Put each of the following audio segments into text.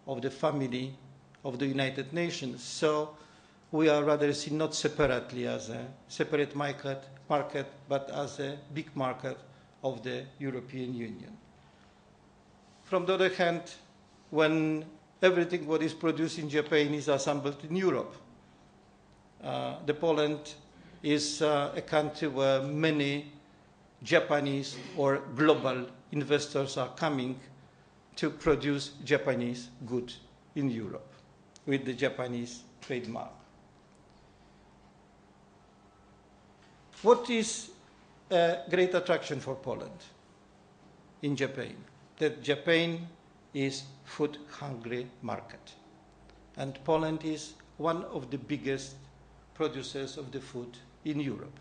of the family of the United Nations. So we are rather seen not separately as a separate market, but as a big market of the European Union. From the other hand, when everything what is produced in Japan is assembled in Europe, the Poland is a country where many Japanese or global investors are coming to produce Japanese goods in Europe with the Japanese trademark. What is a great attraction for Poland in Japan? That Japan is food-hungry market. And Poland is one of the biggest producers of the food in Europe.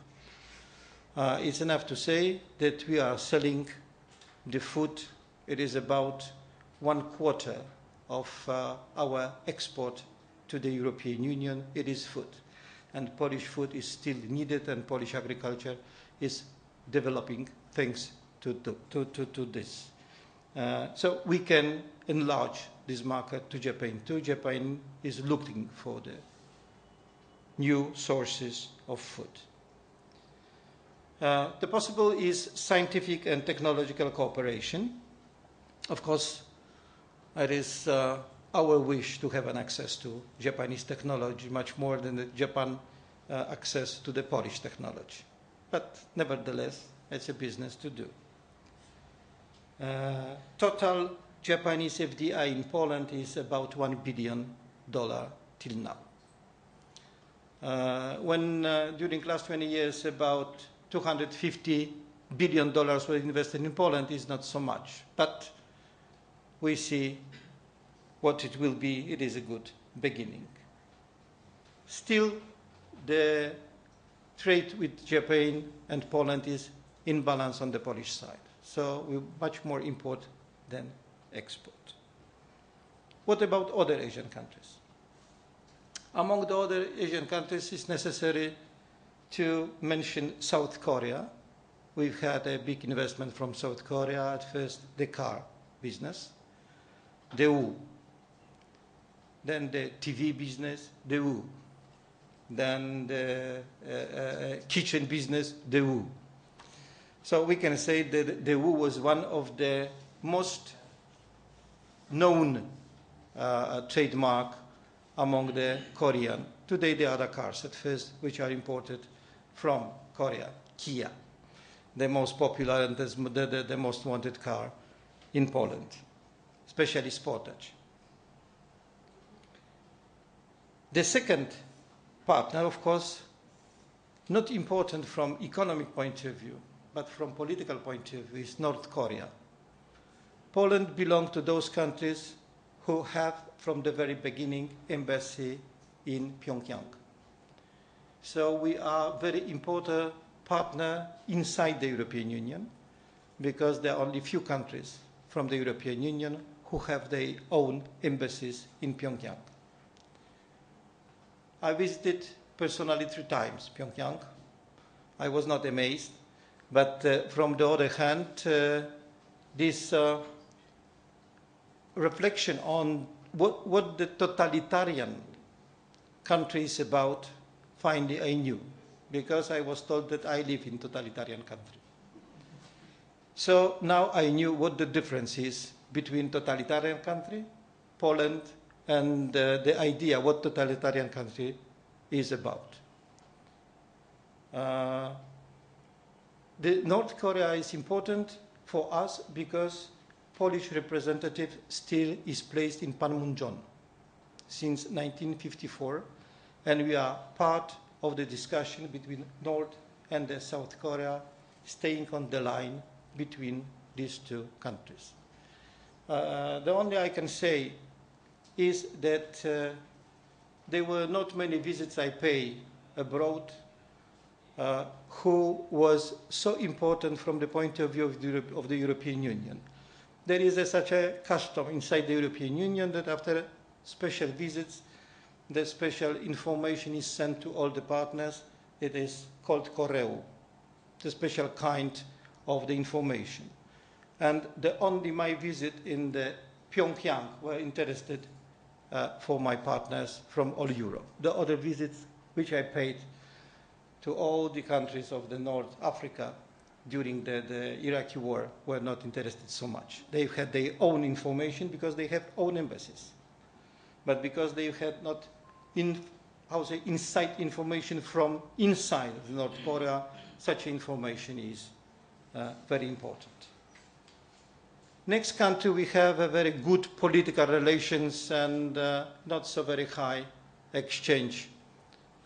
It's enough to say that we are selling the food. It is about 1/4 of our export to the European Union. It is food. And Polish food is still needed, and Polish agriculture is developing thanks to this. So we can enlarge this market to Japan too. Japan is looking for the new sources of food. The possible is scientific and technological cooperation. Of course, it is our wish to have an access to Japanese technology much more than Japan access to the Polish technology. But nevertheless, it's a business to do. Total Japanese FDI in Poland is about $1 billion till now. When during the last 20 years about $250 billion were invested in Poland, is not so much. But we see what it will be. It is a good beginning. Still, the trade with Japan and Poland is in balance on the Polish side. So we much more import than export. What about other Asian countries? Among the other Asian countries, it's necessary to mention South Korea. We've had a big investment from South Korea. At first, the car business, the Daewoo. Then the TV business, the Daewoo. Then the kitchen business, the Daewoo. So we can say that the Daewoo was one of the most known trademark among the Korean. Today there are other cars at first which are imported from Korea. Kia, the most popular and the most wanted car in Poland, especially Sportage. The second partner, of course, not important from economic point of view, but from political point of view, is North Korea. Poland belongs to those countries who have, from the very beginning, embassy in Pyongyang. So we are a very important partner inside the European Union, because there are only few countries from the European Union who have their own embassies in Pyongyang. I visited personally 3 times Pyongyang. I was not amazed, but from the other hand, this reflection on what the totalitarian country is about, finally I knew, because I was told that I live in totalitarian country. So now I knew what the difference is between totalitarian country, Poland, and the idea what totalitarian country is about. The North Korea is important for us because Polish representative still is placed in Panmunjom since 1954, and we are part of the discussion between North and South Korea, staying on the line between these 2 countries. The only I can say is that there were not many visits I pay abroad who was so important from the point of view of the European Union. There is such a custom inside the European Union that after special visits, the special information is sent to all the partners. It is called Koreu, the special kind of the information. And the only my visit in the Pyongyang were interested for my partners from all Europe. The other visits which I paid to all the countries of the North Africa during the Iraqi war were not interested so much. They had their own information because they have own embassies. But because they had not inside information from inside North Korea, such information is very important. Next country we have a very good political relations and not so very high exchange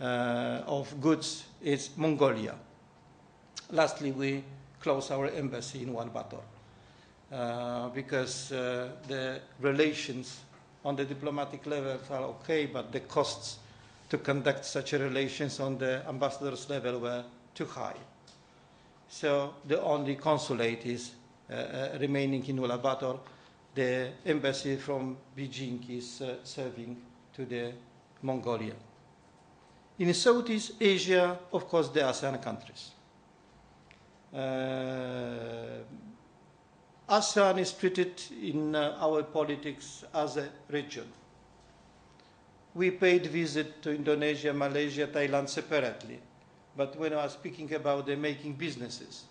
of goods is Mongolia. Lastly, we closed our embassy in Ulaanbaatar because the relations on the diplomatic levels are okay, but the costs to conduct such relations on the ambassador's level were too high. So the only consulate is remaining in Ulaanbaatar. The embassy from Beijing is serving to the Mongolia. In Southeast Asia, of course, the ASEAN countries. ASEAN is treated in our politics as a region. We paid visit to Indonesia, Malaysia, Thailand separately. But when I was speaking about the making businesses,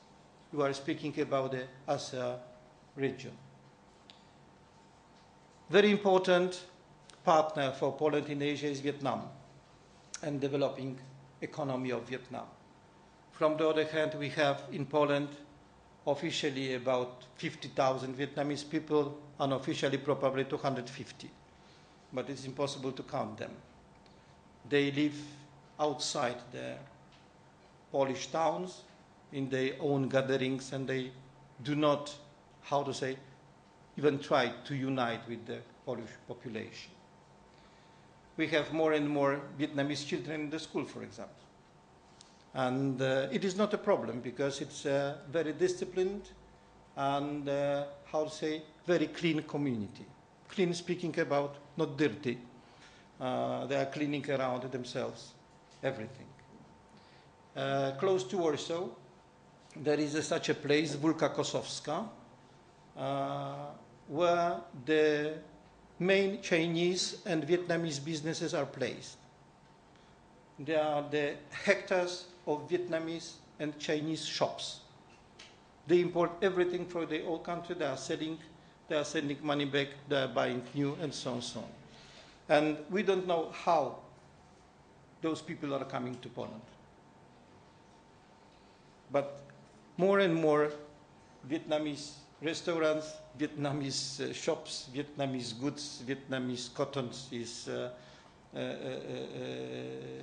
we are speaking about the ASEAN region. Very important partner for Poland in Asia is Vietnam and developing economy of Vietnam. From the other hand, we have in Poland officially about 50,000 Vietnamese people, unofficially probably 250. But it's impossible to count them. They live outside the Polish towns in their own gatherings, and they do not, even try to unite with the Polish population. We have more and more Vietnamese children in the school, for example. And it is not a problem because it's a very disciplined and, very clean community. Clean speaking about, not dirty. They are cleaning around themselves, everything. Close to Warsaw, there is such a place, Wólka Kosowska, where the main Chinese and Vietnamese businesses are placed. There are the hectares of Vietnamese and Chinese shops. They import everything from their own country. They are sending money back, they are buying new, and so on, so on. And we don't know how those people are coming to Poland. But more and more Vietnamese restaurants, Vietnamese shops, Vietnamese goods, Vietnamese cottons is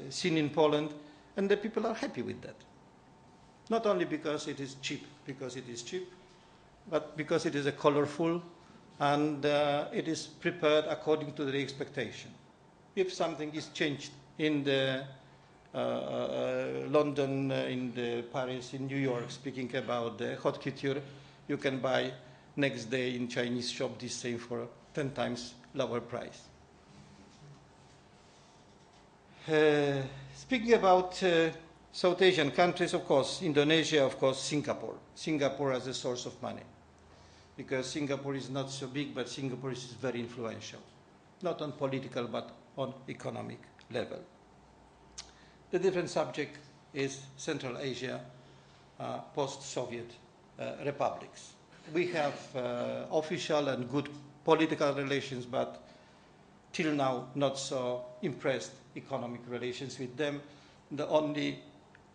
seen in Poland, and the people are happy with that. Not only because it is cheap, but because it is a colorful and it is prepared according to the expectation. If something is changed in the London, in the Paris, in New York, speaking about the haute couture, you can buy next day in Chinese shop this same for 10 times lower price. Speaking about South Asian countries, of course, Indonesia, of course, Singapore. Singapore as a source of money. Because Singapore is not so big, but Singapore is very influential. Not on political, but on economic level. The different subject is Central Asia, post-Soviet republics. We have official and good political relations, but till now not so impressed economic relations with them. The only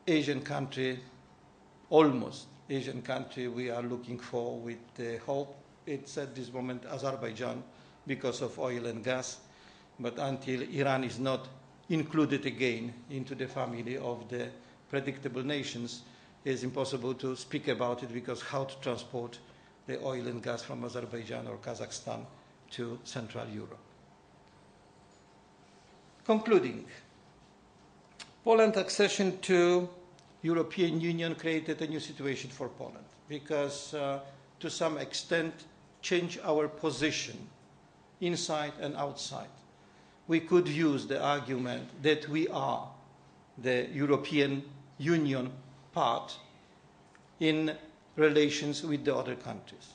Asian country, almost Asian country we are looking for with hope, it's at this moment Azerbaijan because of oil and gas, but until Iran is not included again into the family of the predictable nations, it's impossible to speak about it because how to transport the oil and gas from Azerbaijan or Kazakhstan to Central Europe. Concluding, Poland's accession to European Union created a new situation for Poland because to some extent changed our position inside and outside. We could use the argument that we are the European Union part in relations with the other countries.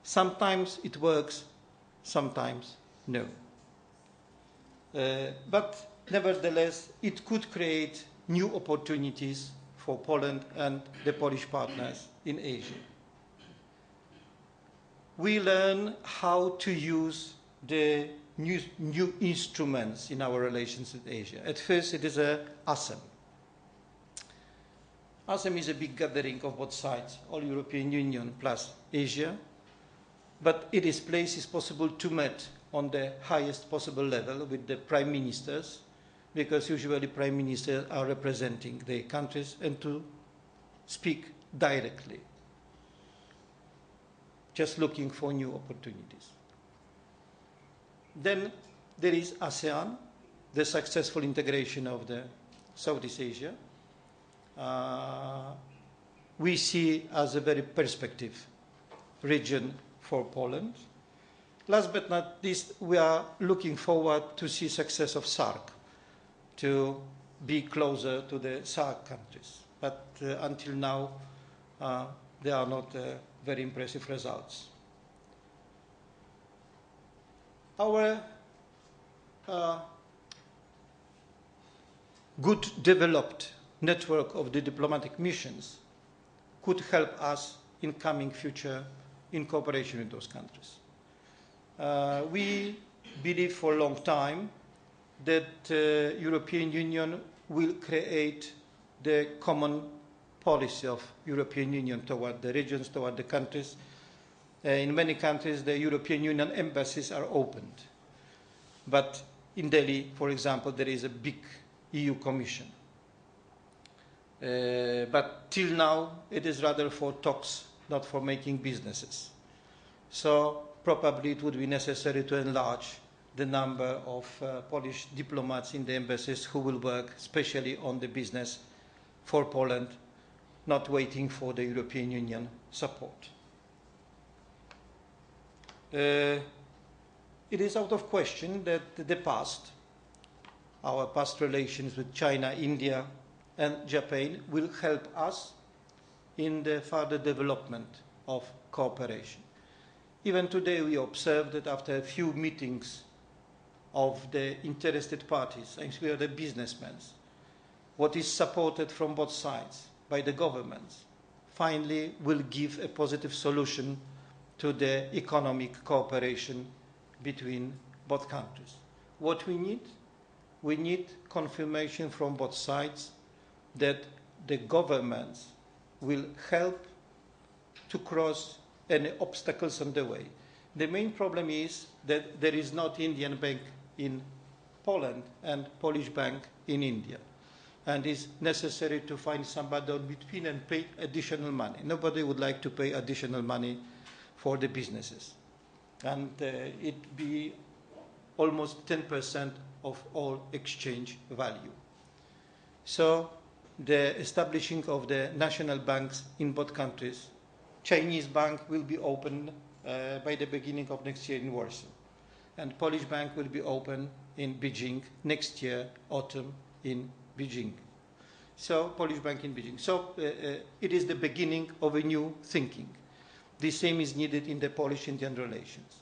Sometimes it works sometimes no. But nevertheless, it could create new opportunities for Poland and the Polish partners in Asia. We learn how to use the new instruments in our relations with Asia. At first, it is ASEM. ASEM is a big gathering of both sides, all European Union plus Asia, but its place is possible to meet on the highest possible level with the prime ministers, because usually prime ministers are representing their countries, and to speak directly, just looking for new opportunities. Then there is ASEAN, the successful integration of the Southeast Asia. We see as a very perspective region for Poland. Last but not least, we are looking forward to see success of SAARC, to be closer to the SAARC countries. But until now, there are not very impressive results. Our good developed network of the diplomatic missions could help us in coming future in cooperation with those countries. We believe for a long time that the European Union will create the common policy of European Union toward the regions, toward the countries. In many countries, the European Union embassies are opened. But in Delhi, for example, there is a big EU Commission. But till now, it is rather for talks, not for making businesses. So probably it would be necessary to enlarge the number of Polish diplomats in the embassies who will work especially on the business for Poland, not waiting for the European Union support. It is out of question that the past, our past relations with China, India, and Japan will help us in the further development of cooperation. Even today we observe that after a few meetings of the interested parties, and we are the businessmen, what is supported from both sides by the governments finally will give a positive solution to the economic cooperation between both countries. What we need confirmation from both sides that the governments will help to cross any obstacles on the way. The main problem is that there is not Indian bank in Poland and Polish bank in India. And it's necessary to find somebody in between and pay additional money. Nobody would like to pay additional money for the businesses. And it be almost 10% of all exchange value. So the establishing of the national banks in both countries, Chinese bank will be open by the beginning of next year in Warsaw. And Polish bank will be open in Beijing next year, autumn in Beijing. So Polish bank in Beijing. So it is the beginning of a new thinking. The same is needed in the Polish-Indian relations.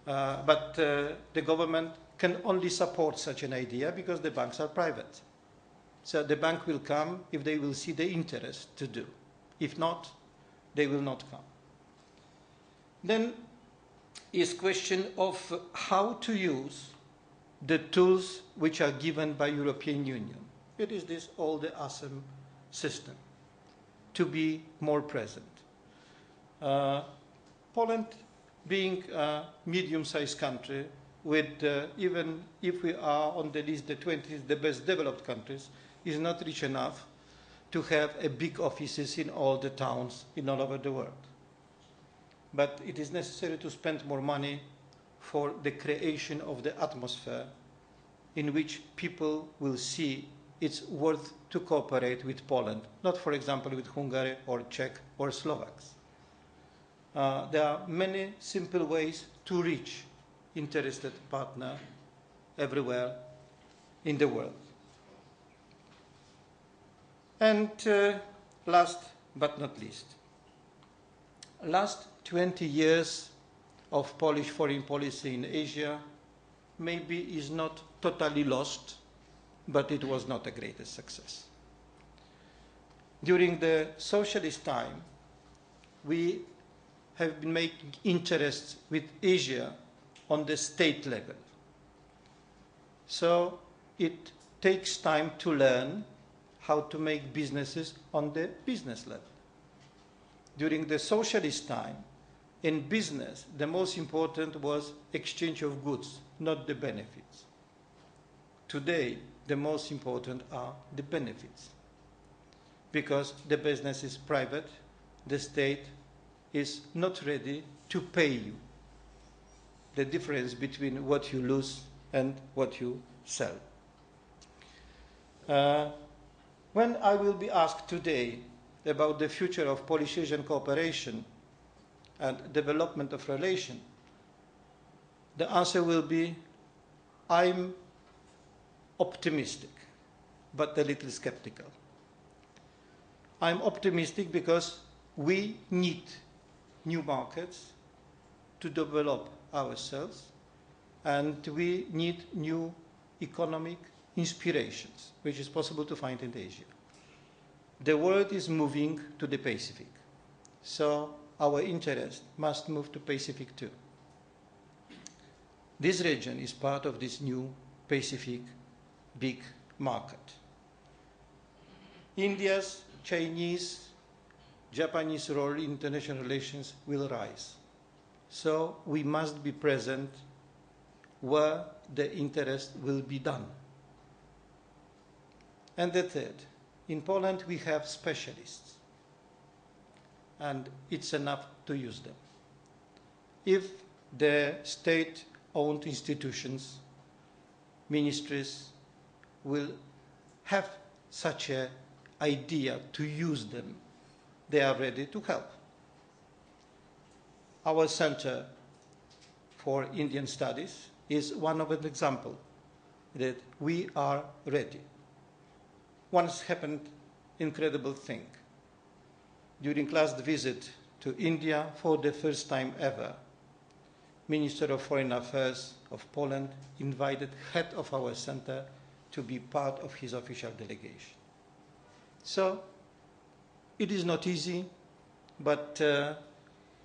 But the government can only support such an idea because the banks are private. So the bank will come if they will see the interest to do. If not, they will not come. Then is question of how to use the tools which are given by European Union. It is this all the ASEM system to be more present. Poland being a medium-sized country with even if we are on the list the 20 the best developed countries, is not rich enough to have a big offices in all the towns in all over the world. But it is necessary to spend more money for the creation of the atmosphere in which people will see it's worth to cooperate with Poland, not for example with Hungary or Czech or Slovaks. There are many simple ways to reach interested partner everywhere in the world. And last but not least, last 20 years of Polish foreign policy in Asia maybe is not totally lost, but it was not a greatest success. During the socialist time, we have been making interests with Asia on the state level. So it takes time to learn how to make businesses on the business level. During the socialist time, in business, the most important was exchange of goods, not the benefits. Today, the most important are the benefits, because the business is private, the state is not ready to pay you the difference between what you lose and what you sell. When I will be asked today about the future of Polish-Asian cooperation and development of relation, the answer will be, I'm optimistic, but a little skeptical. I'm optimistic because we need new markets to develop ourselves, and we need new economic inspirations, which is possible to find in Asia. The world is moving to the Pacific, so our interest must move to Pacific too. This region is part of this new Pacific big market. India's, Chinese, Japanese role in international relations will rise. So we must be present where the interest will be done. And the third, in Poland we have specialists, and it's enough to use them. If the state-owned institutions, ministries, will have such an idea to use them, they are ready to help. Our Center for Indian Studies is one of an example that we are ready. Once happened incredible thing. During last visit to India, for the first time ever, Minister of Foreign Affairs of Poland invited head of our center to be part of his official delegation. So it is not easy, but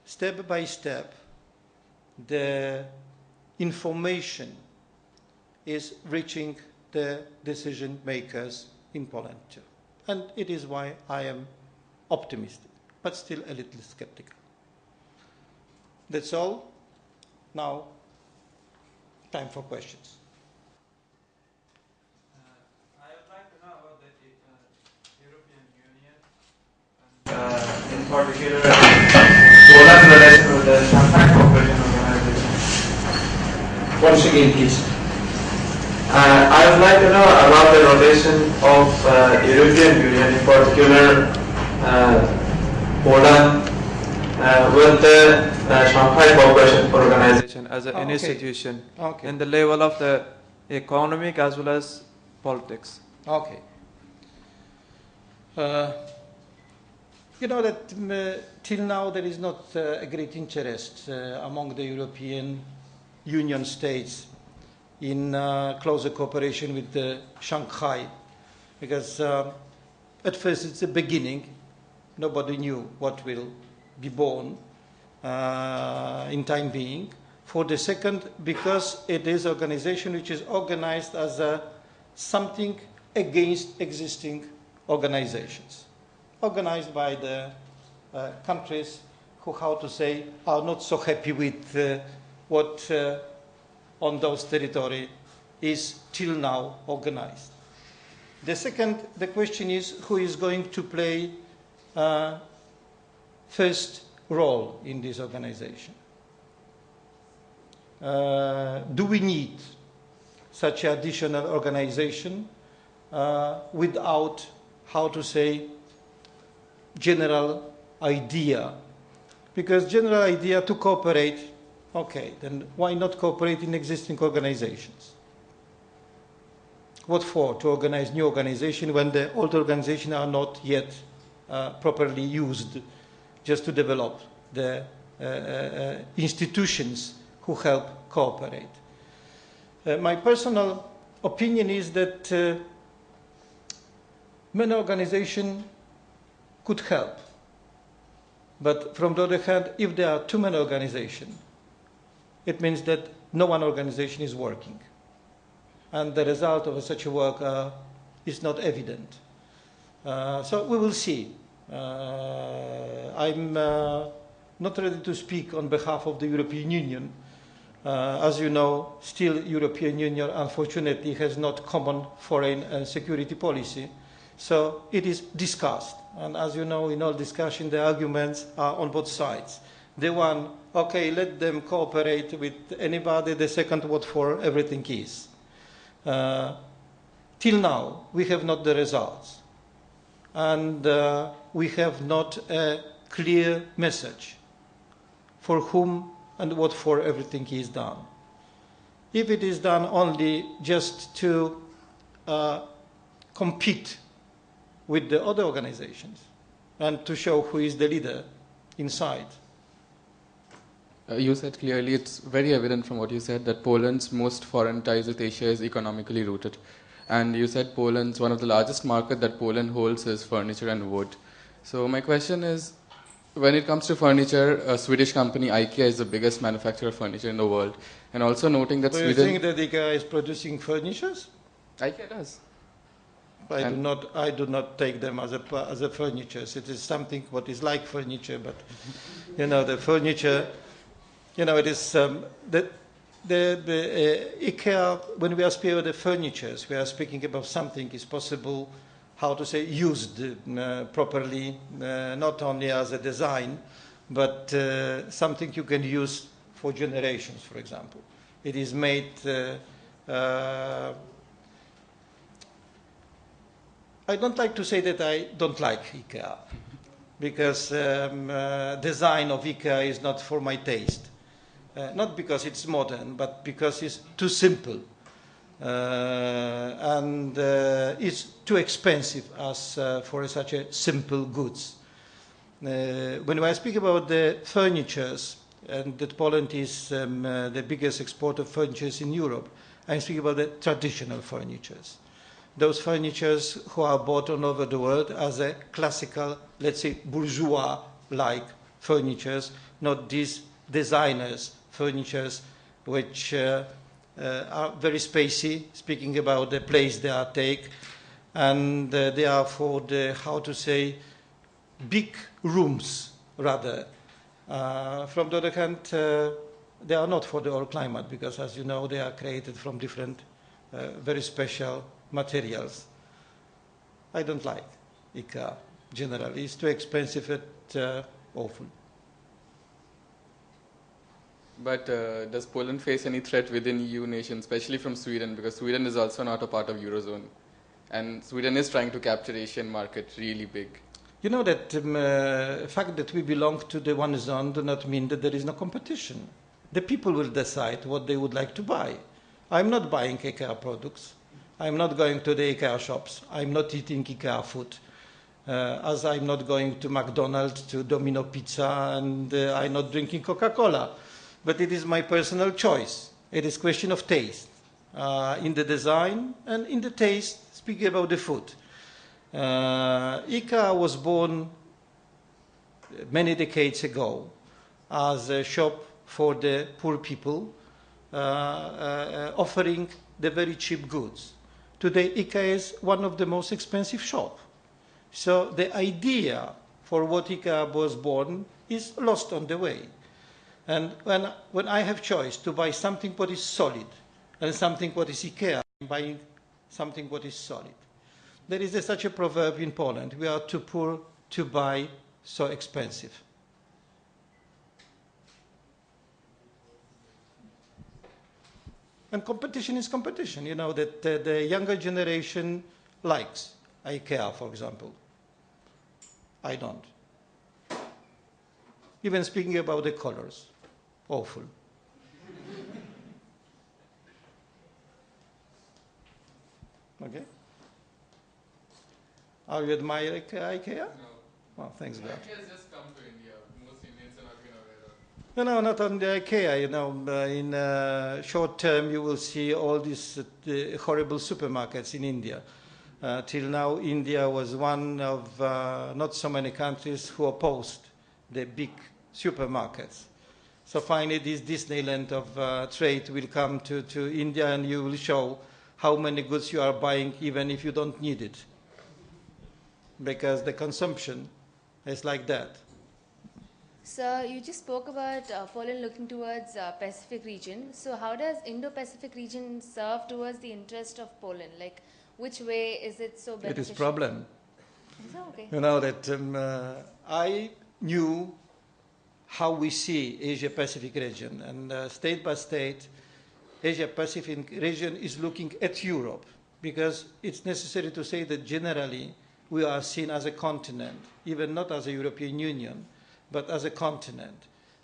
step by step, the information is reaching the decision makers in Poland too. And it is why I am optimistic, but still a little skeptical. That's all. Now, time for questions. I would like to know about the European Union, and in particular, Poland's relation with the Shanghai Cooperation Organization. Once again, please. I would like to know about the relation of European Union, in particular Poland, with the Shanghai Cooperation Organization as an institution in the level of the economic as well as politics. Okay. You know that till now there is not a great interest among the European Union states in closer cooperation with Shanghai, because at first it's the beginning. Nobody knew what will be born in time being. For the second, because it is an organization which is organized as something against existing organizations, organized by the countries who, how to say, are not so happy with what on those territories is till now organized. The second, the question is who is going to play first role in this organization. Do we need such an additional organization without, how to say, general idea? Because general idea to cooperate, okay, then why not cooperate in existing organizations? What for? To organize new organization when the old organizations are not yet properly used, just to develop the institutions who help cooperate. My personal opinion is that many organizations could help. But from the other hand, if there are too many organizations, it means that no one organization is working. And the result of such a work is not evident. So we will see. I'm not ready to speak on behalf of the European Union. As you know, still European Union unfortunately has not common foreign and security policy. So it is discussed. And as you know, in all discussion, the arguments are on both sides. The one, okay, let them cooperate with anybody. The second, what for everything is. Till now, we have not the results. And we have not a clear message for whom and what for everything is done. If it is done only just to compete with the other organizations and to show who is the leader inside. You said clearly, it's very evident from what you said, that Poland's most foreign ties with Asia is economically rooted. And you said Poland's one of the largest market that Poland holds is furniture and wood. So my question is, when it comes to furniture, a Swedish company, IKEA, is the biggest manufacturer of furniture in the world. And also noting that Do you think that IKEA is producing furnitures? IKEA does. I do not take them as a furniture. It is something what is like furniture, but you know, the furniture, you know, it is the IKEA. When we are speaking of the furnitures, we are speaking about something is possible, how to say, used properly, not only as a design, but something you can use for generations. For example, it is made. I don't like to say that I don't like IKEA, because design of IKEA is not for my taste. Not because it's modern, but because it's too simple. And it's too expensive as for such a simple goods. When I speak about the furnitures, and that Poland is the biggest exporter of furnitures in Europe, I'm speaking about the traditional furnitures. Those furnitures who are bought all over the world as a classical, let's say, bourgeois-like furnitures, not these designers' furnitures which are very spacey, speaking about the place they are take, and they are for the, how to say, big rooms, rather. From the other hand, they are not for the whole climate, because as you know, they are created from different, very special materials. I don't like IKEA generally. It's too expensive and awful. But does Poland face any threat within EU nations, especially from Sweden? Because Sweden is also not a part of Eurozone. And Sweden is trying to capture Asian market really big. You know that the fact that we belong to the one zone do not mean that there is no competition. The people will decide what they would like to buy. I'm not buying IKEA products. I'm not going to the IKEA shops. I'm not eating IKEA food. As I'm not going to McDonald's, to Domino Pizza, and I'm not drinking Coca-Cola. But it is my personal choice. It is a question of taste. In the design and in the taste, speaking about the food. IKEA was born many decades ago as a shop for the poor people, offering the very cheap goods. Today, IKEA is one of the most expensive shops. So the idea for what IKEA was born is lost on the way. And when I have choice to buy something what is solid and something what is IKEA, I'm buying something what is solid. There is such a proverb in Poland: we are too poor to buy so expensive. And competition is competition. You know that the younger generation likes IKEA, for example. I don't. Even speaking about the colors, awful. Okay? Are you admiring IKEA? No. Oh, thanks God. IKEA has just come to India. Most Indians are not even aware of. No, not on the IKEA. In short term, you will see all these horrible supermarkets in India. Till now, India was one of not so many countries who opposed the big supermarkets. So finally, this Disneyland of trade will come to India, and you will show how many goods you are buying, even if you don't need it, because the consumption is like that. So you just spoke about Poland looking towards Pacific region. So how does Indo-Pacific region serve towards the interest of Poland? Like, which way is it so beneficial? It is problem. Is that okay? You know that I knew how we see Asia-Pacific region, and state by state, Asia-Pacific region is looking at Europe, because it's necessary to say that generally we are seen as a continent, even not as a European Union, but as a continent.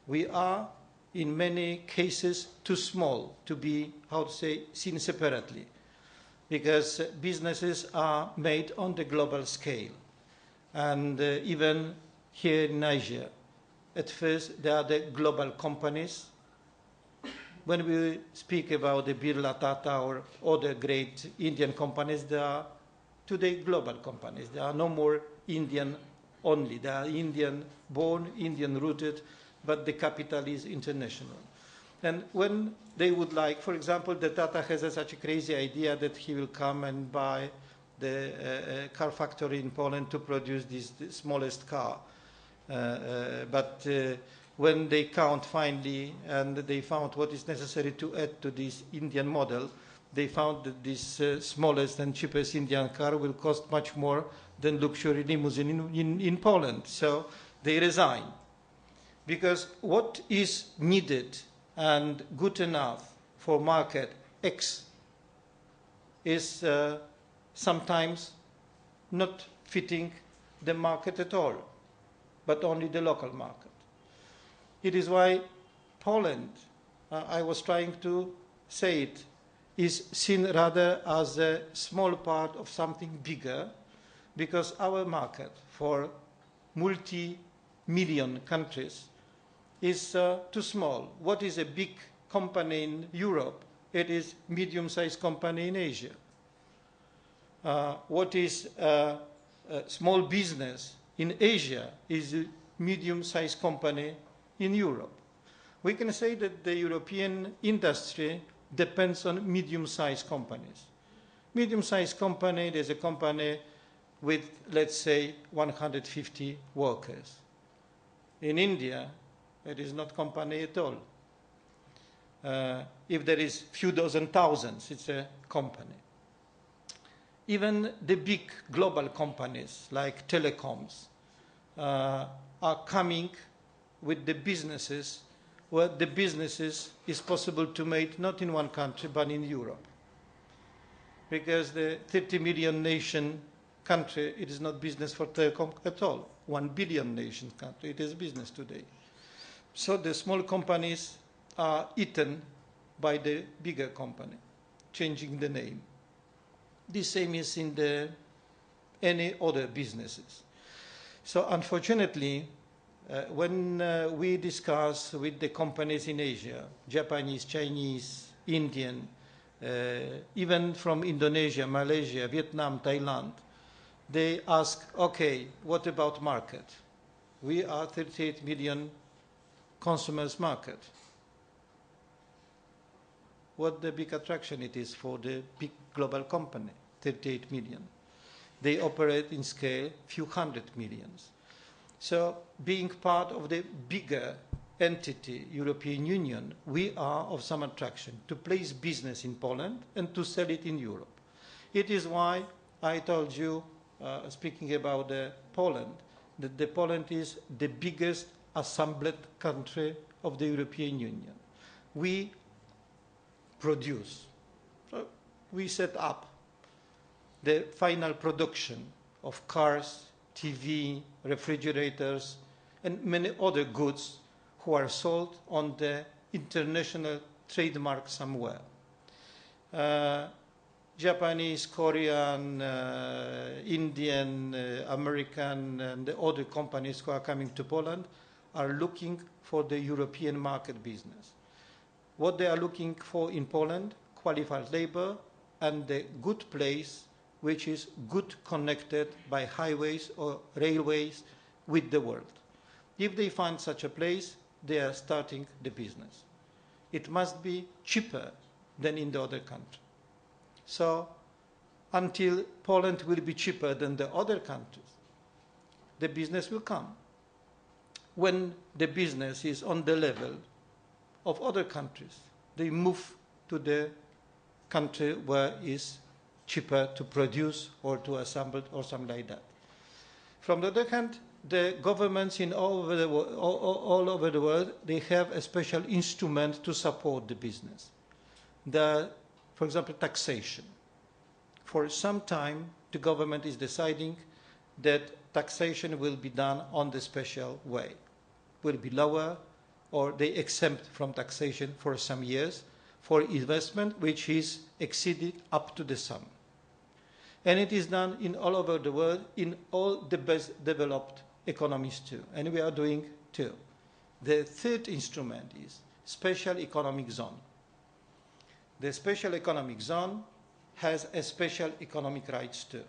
We are, in many cases, too small to be, seen separately, because businesses are made on the global scale. And even here in Asia, at first, there are the global companies. When we speak about the Birla, Tata, or other great Indian companies, they are today global companies. There are no more Indian only. They are Indian born, Indian rooted, but the capital is international. And when they would like, for example, the Tata has such a crazy idea that he will come and buy the car factory in Poland to produce the smallest car. But when they count finally, and they found what is necessary to add to this Indian model, they found that this smallest and cheapest Indian car will cost much more than luxury limousine in Poland. So they resign. Because what is needed and good enough for market X is sometimes not fitting the market at all, but only the local market. It is why Poland, I was trying to say it, is seen rather as a small part of something bigger, because our market for multi-million countries is too small. What is a big company in Europe? It is medium-sized company in Asia. What is a small business in Asia is a medium-sized company in Europe. We can say that the European industry depends on medium-sized companies. Medium-sized company, there's a company with, let's say, 150 workers. In India, it is not company at all. If there is few dozen thousands, it's a company. Even the big global companies like telecoms are coming with the businesses where the businesses is possible to make not in one country but in Europe. Because the 30 million nation country, it is not business for telecom at all. 1 billion nation country, it is business today. So the small companies are eaten by the bigger company, changing the name. The same is in any other businesses. So unfortunately, when we discuss with the companies in Asia, Japanese, Chinese, Indian, even from Indonesia, Malaysia, Vietnam, Thailand, they ask, okay, what about market? We are 38 million consumers market. What the big attraction it is for the big global company, 38 million. They operate in scale few hundred millions. So being part of the bigger entity, European Union, we are of some attraction to place business in Poland and to sell it in Europe. It is why I told you, speaking about Poland, that the Poland is the biggest assembled country of the European Union. We produce, we set up the final production of cars, TV, refrigerators, and many other goods who are sold on the international trademark somewhere. Japanese, Korean, Indian, American, and the other companies who are coming to Poland are looking for the European market business. What they are looking for in Poland, qualified labor and a good place which is good connected by highways or railways with the world. If they find such a place, they are starting the business. It must be cheaper than in the other country. So until Poland will be cheaper than the other countries, the business will come. When the business is on the level of other countries, they move to the country where it's cheaper to produce or to assemble or something like that. From the other hand, the governments in all over the world, they have a special instrument to support the business. For example, taxation. For some time, the government is deciding that taxation will be done on the special way. Will be lower, or they exempt from taxation for some years for investment which is exceeded up to the sum. And it is done in all over the world, in all the best developed economies too. And we are doing too. The third instrument is special economic zone. The special economic zone has a special economic rights too.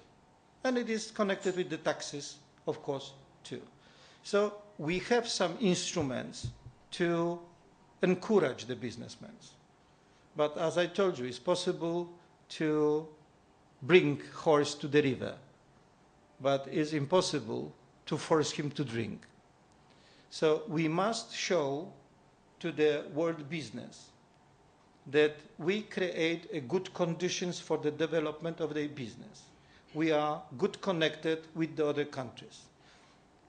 And it is connected with the taxes, of course, too. So we have some instruments to encourage the businessmen. But as I told you, it's possible to bring horse to the river, but it's impossible to force him to drink. So we must show to the world business that we create a good conditions for the development of the business. We are good connected with the other countries,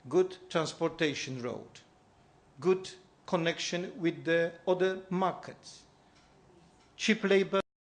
good transportation road, good connection with the other markets, cheap labor